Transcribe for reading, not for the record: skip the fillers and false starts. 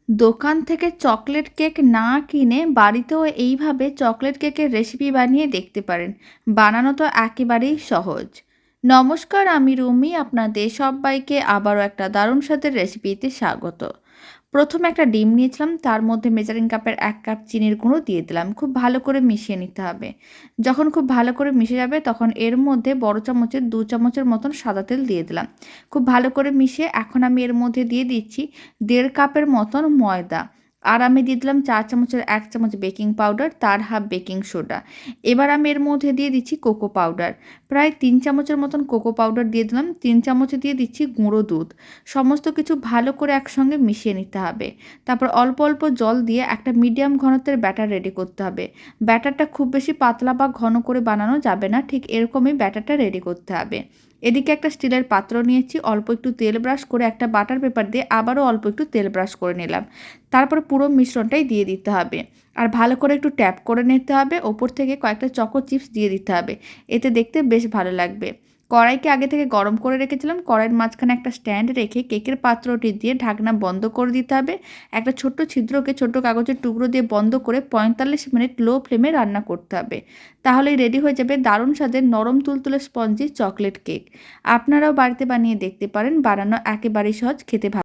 দোকান থেকে chocolate cake না কিনে বাড়িতেও এইভাবে চকলেট কেকের রেসিপি বানিয়ে দেখতে পারেন। বানানো তো একেবারেই সহজ। নমস্কার, আমি রুমি। আপনাদের সবাইকে আবারও একটা দারুণ স্বাদের রেসিপিতে স্বাগত। প্রথমে একটা ডিম নিয়েছিলাম, তার মধ্যে মেজারিং কাপের 1 কাপ চিনির গুঁড়ো দিয়ে দিলাম। খুব ভালো করে মিশিয়ে নিতে হবে। যখন খুব ভালো করে মিশে যাবে তখন এর মধ্যে বড় চামচের 2 চামচের মতন সাদা তেল দিয়ে দিলাম। খুব ভালো করে মিশিয়ে এখন আমি এর মধ্যে দিয়ে দিচ্ছি 1.5 কাপের মতন ময়দা। আর আমি দিয়ে দিলাম 4 চামচের 1 চামচ বেকিং পাউডার, তার হাফ বেকিং সোডা। এবার আমি এর মধ্যে দিয়ে দিচ্ছি কোকো পাউডার। প্রায় 3 চামচের মতন কোকো পাউডার দিয়ে দিলাম। 3 চামচে দিয়ে দিচ্ছি গুঁড়ো দুধ। সমস্ত কিছু ভালো করে একসঙ্গে মিশিয়ে নিতে হবে। তারপর অল্প অল্প জল দিয়ে একটা মিডিয়াম ঘনত্বের ব্যাটার রেডি করতে হবে। ব্যাটারটা খুব বেশি পাতলা বা ঘন করে বানানো যাবে না, ঠিক এরকমই ব্যাটারটা রেডি করতে হবে। এদিকে একটা স্টিলের পাত্র নিয়েছি, অল্প একটু তেল ব্রাশ করে একটা বাটার পেপার দিয়ে আবারও অল্প একটু তেল ব্রাশ করে নিলাম। তারপর পুরো মিশ্রণটাই দিয়ে দিতে হবে। আর ভালো করে একটু ট্যাপ করে নিতে হবে। ওপর থেকে কয়েকটা চকো চিপস দিয়ে দিতে হবে। এতে দেখতে বেশ ভালো লাগবে। কড়াইকে আগে থেকে গরম করে রেখেছিলাম। কড়াইয়ের মাঝখানে একটা স্ট্যান্ড রেখে কেকের পাত্রটি দিয়ে ঢাকনা বন্ধ করে দিতে হবে। একটা ছোট্ট ছিদ্রকে ছোট্ট কাগজের টুকরো দিয়ে বন্ধ করে 45 মিনিট লো ফ্লেমে রান্না করতে হবে। তাহলেই রেডি হয়ে যাবে দারুণ স্বাদের নরম তুলতুলে স্পঞ্জি চকলেট কেক। আপনারাও বাড়িতে বানিয়ে দেখতে পারেন। বানানো একেবারেই সহজ, খেতে ভালো।